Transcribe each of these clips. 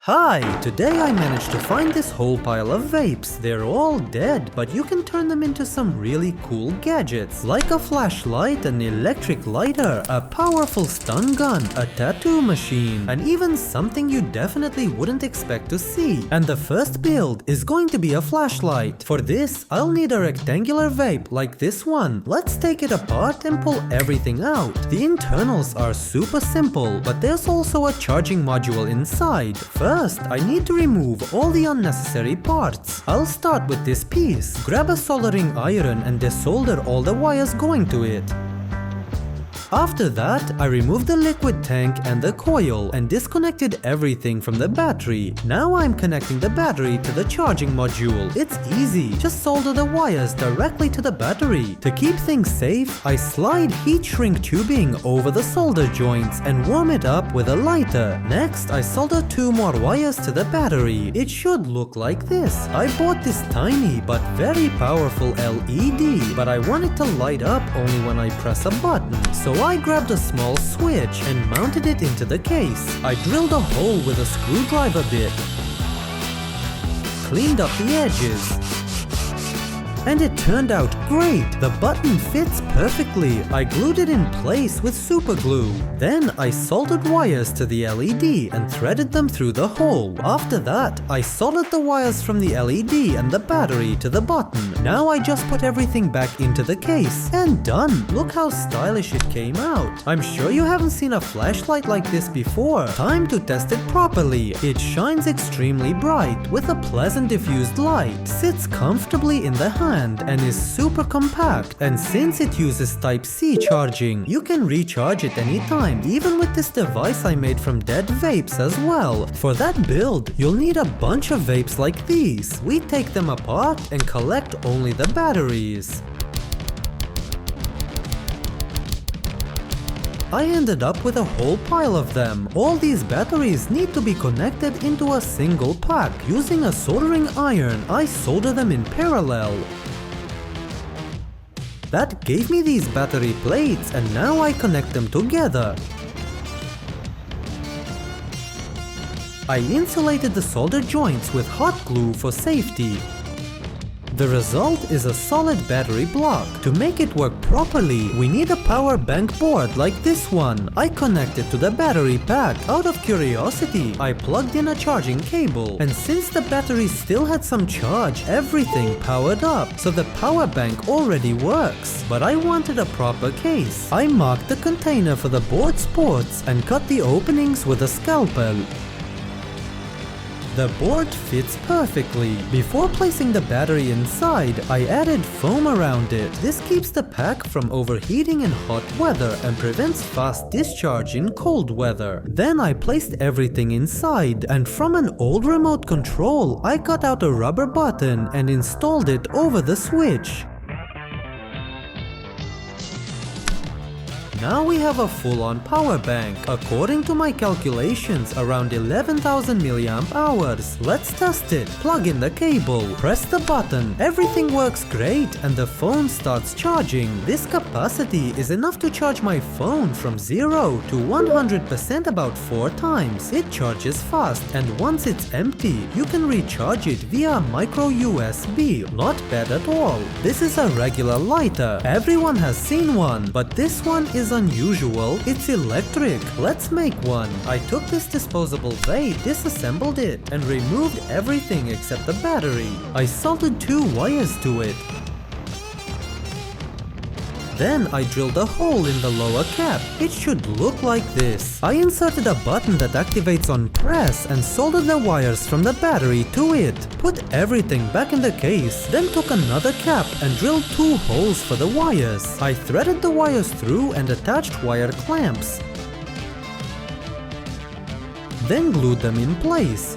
Hi! Today I managed to find this whole pile of vapes. They're all dead, but you can turn them into some really cool gadgets, like a flashlight, an electric lighter, a powerful stun gun, a tattoo machine, and even something you definitely wouldn't expect to see. And the first build is going to be a flashlight. For this, I'll need a rectangular vape like this one. Let's take it apart and pull everything out. The internals are super simple, but there's also a charging module inside. First, I need to remove all the unnecessary parts. I'll start with this piece. Grab a soldering iron and desolder all the wires going to it. After that, I removed the liquid tank and the coil and disconnected everything from the battery. Now I'm connecting the battery to the charging module. It's easy, just solder the wires directly to the battery. To keep things safe, I slide heat shrink tubing over the solder joints and warm it up with a lighter. Next, I solder 2 more wires to the battery. It should look like this. I bought this tiny but very powerful LED, but I want it to light up only when I press a button. So I grabbed a small switch and mounted it into the case. I drilled a hole with a screwdriver bit, cleaned up the edges, and it turned out great! The button fits perfectly. I glued it in place with super glue. Then I soldered wires to the LED and threaded them through the hole. After that, I soldered the wires from the LED and the battery to the button. Now I just put everything back into the case. And done! Look how stylish it came out. I'm sure you haven't seen a flashlight like this before. Time to test it properly. It shines extremely bright with a pleasant diffused light. Sits comfortably in the hand and is super compact, and since it uses Type-C charging, you can recharge it anytime, even with this device I made from dead vapes as well. For that build, you'll need a bunch of vapes like these. We take them apart and collect only the batteries. I ended up with a whole pile of them. All these batteries need to be connected into a single pack. Using a soldering iron, I solder them in parallel. That gave me these battery plates, and now I connect them together. I insulated the solder joints with hot glue for safety. The result is a solid battery block. To make it work properly, we need a power bank board like this one. I connected to the battery pack. Out of curiosity, I plugged in a charging cable, and since the battery still had some charge, everything powered up, so the power bank already works. But I wanted a proper case. I marked the container for the board's ports and cut the openings with a scalpel. The board fits perfectly. Before placing the battery inside, I added foam around it. This keeps the pack from overheating in hot weather and prevents fast discharge in cold weather. Then I placed everything inside, and from an old remote control, I cut out a rubber button and installed it over the switch. Now we have a full-on power bank. According to my calculations, around 11,000 mAh. Let's test it. Plug in the cable, press the button. Everything works great and the phone starts charging. This capacity is enough to charge my phone from 0 to 100% about 4 times. It charges fast, and once it's empty, you can recharge it via micro USB. Not bad at all. This is a regular lighter. Everyone has seen one, but this one is unusual. It's electric. Let's make one. I took this disposable vape, disassembled it, and removed everything except the battery. I soldered 2 wires to it. Then I drilled a hole in the lower cap. It should look like this. I inserted a button that activates on press and soldered the wires from the battery to it. Put everything back in the case, then took another cap and drilled 2 holes for the wires. I threaded the wires through and attached wire clamps. Then glued them in place.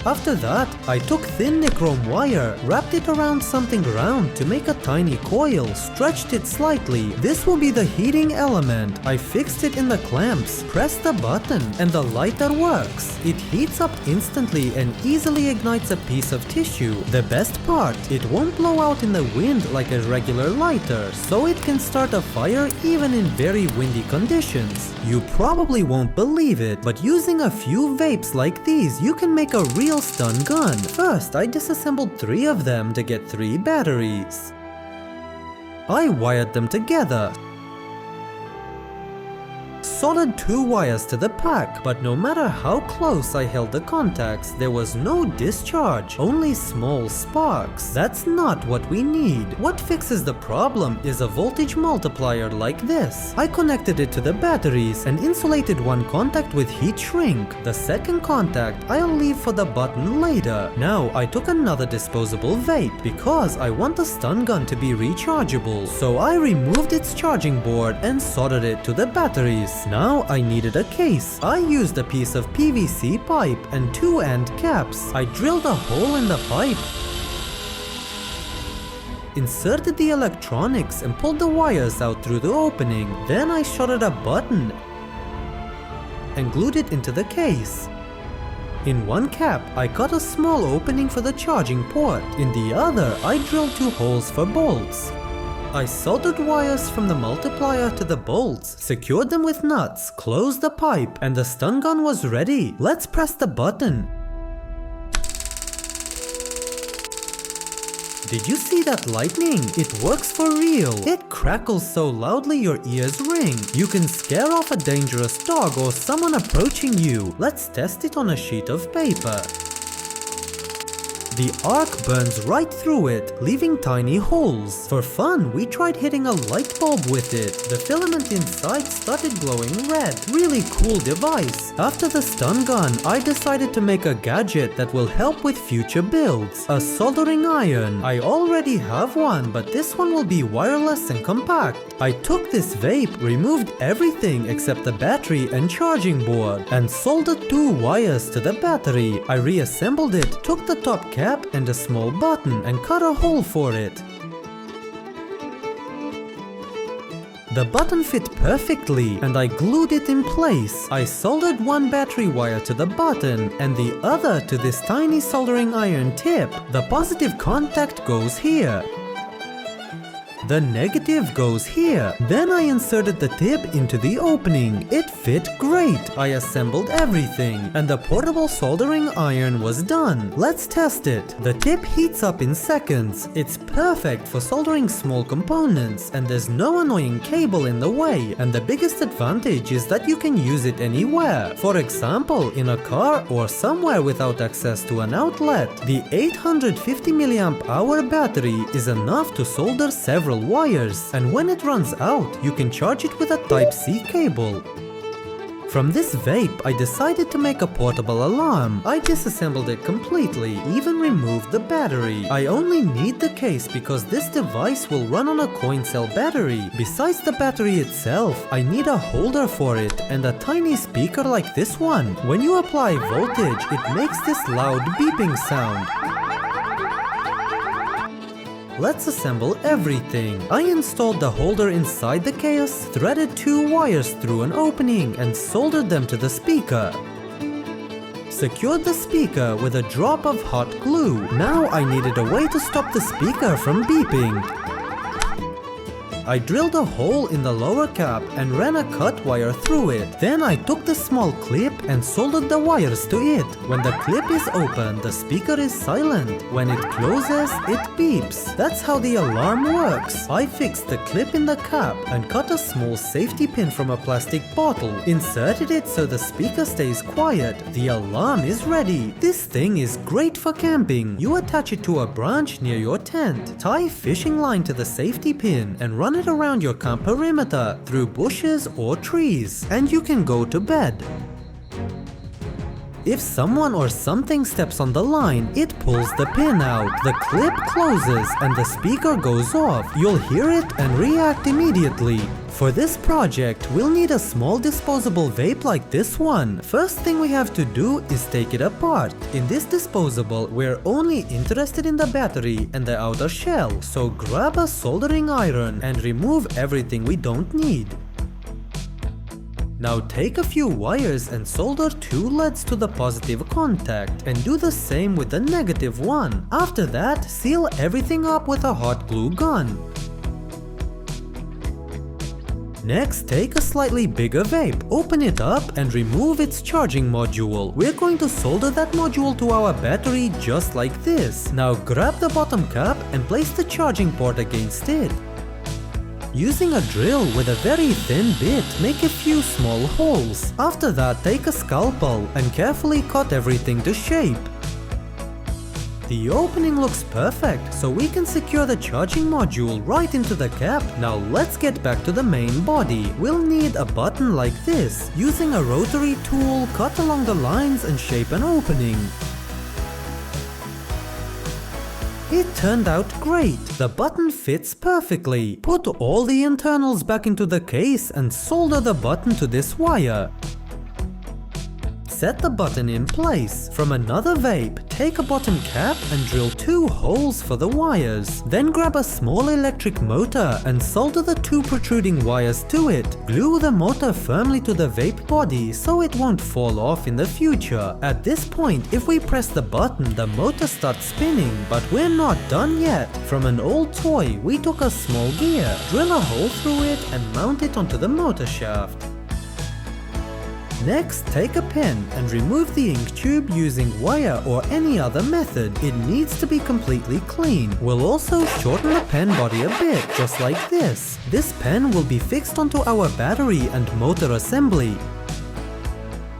After that, I took thin nichrome wire, wrapped it around something round to make a tiny coil, stretched it slightly. This will be the heating element. I fixed it in the clamps, pressed the button, and the lighter works. It heats up instantly and easily ignites a piece of tissue. The best part, it won't blow out in the wind like a regular lighter, so it can start a fire even in very windy conditions. You probably won't believe it, but using a few vapes like these, you can make a real stun gun. First, I disassembled 3 of them to get 3 batteries. I wired them together, soldered 2 wires to the pack, but no matter how close I held the contacts, there was no discharge, only small sparks. That's not what we need. What fixes the problem is a voltage multiplier like this. I connected it to the batteries and insulated one contact with heat shrink. The second contact I'll leave for the button later. Now I took another disposable vape because I want the stun gun to be rechargeable, so I removed its charging board and soldered it to the batteries. Now I needed a case. I used a piece of PVC pipe and 2 end caps. I drilled a hole in the pipe, inserted the electronics and pulled the wires out through the opening. Then I soldered a button and glued it into the case. In one cap, I cut a small opening for the charging port. In the other, I drilled 2 holes for bolts. I soldered wires from the multiplier to the bolts, secured them with nuts, closed the pipe, and the stun gun was ready. Let's press the button. Did you see that lightning? It works for real. It crackles so loudly your ears ring. You can scare off a dangerous dog or someone approaching you. Let's test it on a sheet of paper. The arc burns right through it, leaving tiny holes. For fun, we tried hitting a light bulb with it. The filament inside started glowing red. Really cool device. After the stun gun, I decided to make a gadget that will help with future builds. A soldering iron. I already have one, but this one will be wireless and compact. I took this vape, removed everything except the battery and charging board, and soldered 2 wires to the battery. I reassembled it, took the top cap and a small button and cut a hole for it. The button fit perfectly and I glued it in place. I soldered 1 battery wire to the button and the other to this tiny soldering iron tip. The positive contact goes here. The negative goes here. Then I inserted the tip into the opening. It fit great. I assembled everything and the portable soldering iron was done. Let's test it. The tip heats up in seconds. It's perfect for soldering small components and there's no annoying cable in the way. And the biggest advantage is that you can use it anywhere. For example, in a car or somewhere without access to an outlet. The 850 mAh battery is enough to solder several wires, and when it runs out, you can charge it with a Type-C cable. From this vape, I decided to make a portable alarm. I disassembled it completely, even removed the battery. I only need the case because this device will run on a coin cell battery. Besides the battery itself, I need a holder for it and a tiny speaker like this one. When you apply voltage, it makes this loud beeping sound. Let's assemble everything. I installed the holder inside the case, threaded 2 wires through an opening and soldered them to the speaker. Secured the speaker with a drop of hot glue. Now I needed a way to stop the speaker from beeping. I drilled a hole in the lower cap and ran a cut wire through it. Then I took the small clip and soldered the wires to it. When the clip is open, the speaker is silent. When it closes, it beeps. That's how the alarm works. I fixed the clip in the cap and cut a small safety pin from a plastic bottle. Inserted it so the speaker stays quiet. The alarm is ready. This thing is great for camping. You attach it to a branch near your tent. Tie fishing line to the safety pin and run it around your camp perimeter through bushes or trees, and you can go to bed. If someone or something steps on the line, it pulls the pin out, the clip closes, and the speaker goes off. You'll hear it and react immediately. For this project, we'll need a small disposable vape like this one. First thing we have to do is take it apart. In this disposable, we're only interested in the battery and the outer shell, so grab a soldering iron and remove everything we don't need. Now take a few wires and solder 2 leads to the positive contact, and do the same with the negative one. After that, seal everything up with a hot glue gun. Next, take a slightly bigger vape, open it up and remove its charging module. We're going to solder that module to our battery just like this. Now grab the bottom cap and place the charging port against it. Using a drill with a very thin bit, make a few small holes. After that, take a scalpel and carefully cut everything to shape. The opening looks perfect, so we can secure the charging module right into the cap. Now let's get back to the main body. We'll need a button like this. Using a rotary tool, cut along the lines and shape an opening. It turned out great. The button fits perfectly. Put all the internals back into the case and solder the button to this wire. Set the button in place. From another vape, take a bottom cap and drill 2 holes for the wires. Then grab a small electric motor and solder the 2 protruding wires to it. Glue the motor firmly to the vape body so it won't fall off in the future. At this point, if we press the button, the motor starts spinning, but we're not done yet. From an old toy, we took a small gear, drill a hole through it and mount it onto the motor shaft. Next, take a pen and remove the ink tube using wire or any other method. It needs to be completely clean. We'll also shorten the pen body a bit, just like this. This pen will be fixed onto our battery and motor assembly.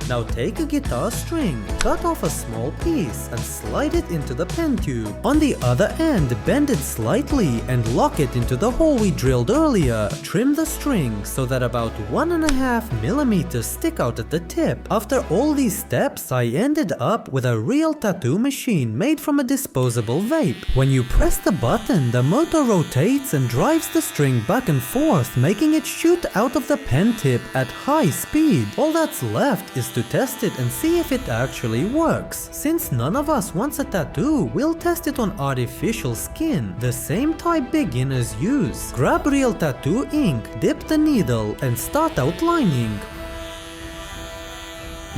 Now take a guitar string, cut off a small piece and slide it into the pen tube. On the other end, bend it slightly and lock it into the hole we drilled earlier. Trim the string so that about 1.5 millimeters stick out at the tip. After all these steps, I ended up with a real tattoo machine made from a disposable vape. When you press the button, the motor rotates and drives the string back and forth, making it shoot out of the pen tip at high speed. All that's left is to test it and see if it actually works. Since none of us wants a tattoo, we'll test it on artificial skin, the same type beginners use. Grab real tattoo ink, dip the needle, and start outlining.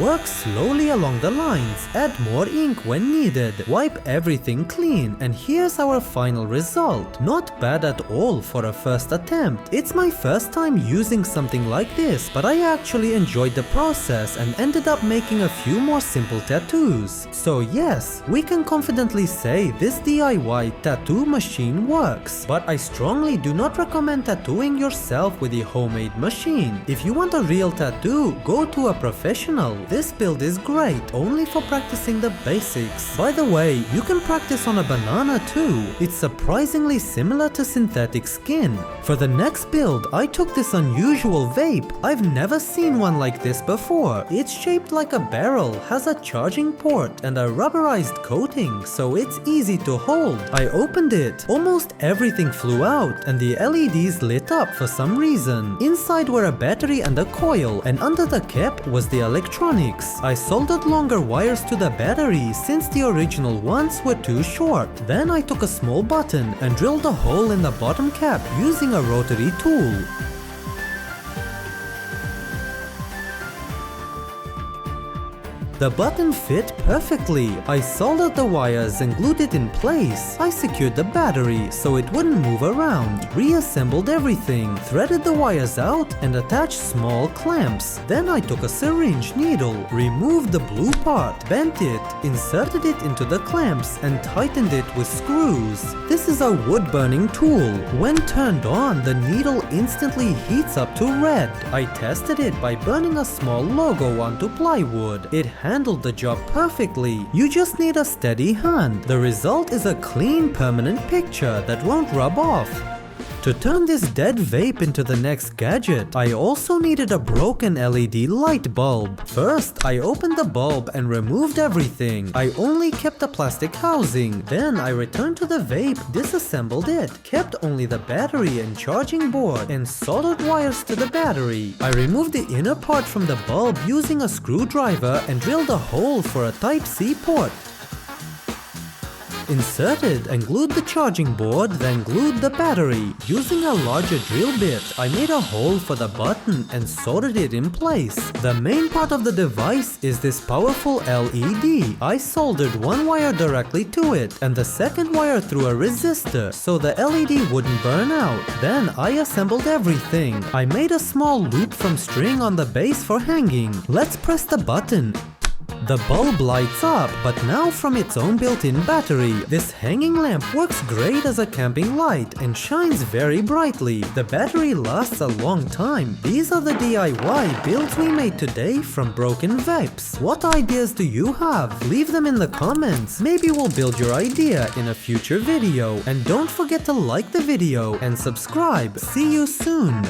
Work slowly along the lines, add more ink when needed, wipe everything clean, and here's our final result. Not bad at all for a first attempt. It's my first time using something like this, but I actually enjoyed the process and ended up making a few more simple tattoos. So yes, we can confidently say this DIY tattoo machine works, but I strongly do not recommend tattooing yourself with a homemade machine. If you want a real tattoo, go to a professional. This build is great, only for practicing the basics. By the way, you can practice on a banana too. It's surprisingly similar to synthetic skin. For the next build, I took this unusual vape. I've never seen one like this before. It's shaped like a barrel, has a charging port and a rubberized coating, so it's easy to hold. I opened it. Almost everything flew out and the LEDs lit up for some reason. Inside were a battery and a coil, and under the cap was the electronics. I soldered longer wires to the battery since the original ones were too short. Then I took a small button and drilled a hole in the bottom cap using a rotary tool. The button fit perfectly. I soldered the wires and glued it in place. I secured the battery so it wouldn't move around, reassembled everything, threaded the wires out and attached small clamps. Then I took a syringe needle, removed the blue part, bent it, inserted it into the clamps and tightened it with screws. This is a wood burning tool. When turned on, the needle instantly heats up to red. I tested it by burning a small logo onto plywood. It handled the job perfectly. You just need a steady hand. The result is a clean, permanent picture that won't rub off. To turn this dead vape into the next gadget, I also needed a broken LED light bulb. First, I opened the bulb and removed everything. I only kept the plastic housing. Then I returned to the vape, disassembled it, kept only the battery and charging board, and soldered wires to the battery. I removed the inner part from the bulb using a screwdriver and drilled a hole for a Type-C port. Inserted and glued the charging board, then glued the battery. Using a larger drill bit, I made a hole for the button and soldered it in place. The main part of the device is this powerful LED. I soldered one wire directly to it and the second wire through a resistor so the LED wouldn't burn out. Then I assembled everything. I made a small loop from string on the base for hanging. Let's press the button. The bulb lights up, but now from its own built-in battery. This hanging lamp works great as a camping light and shines very brightly. The battery lasts a long time. These are the DIY builds we made today from broken vapes. What ideas do you have? Leave them in the comments. Maybe we'll build your idea in a future video. And don't forget to like the video and subscribe. See you soon!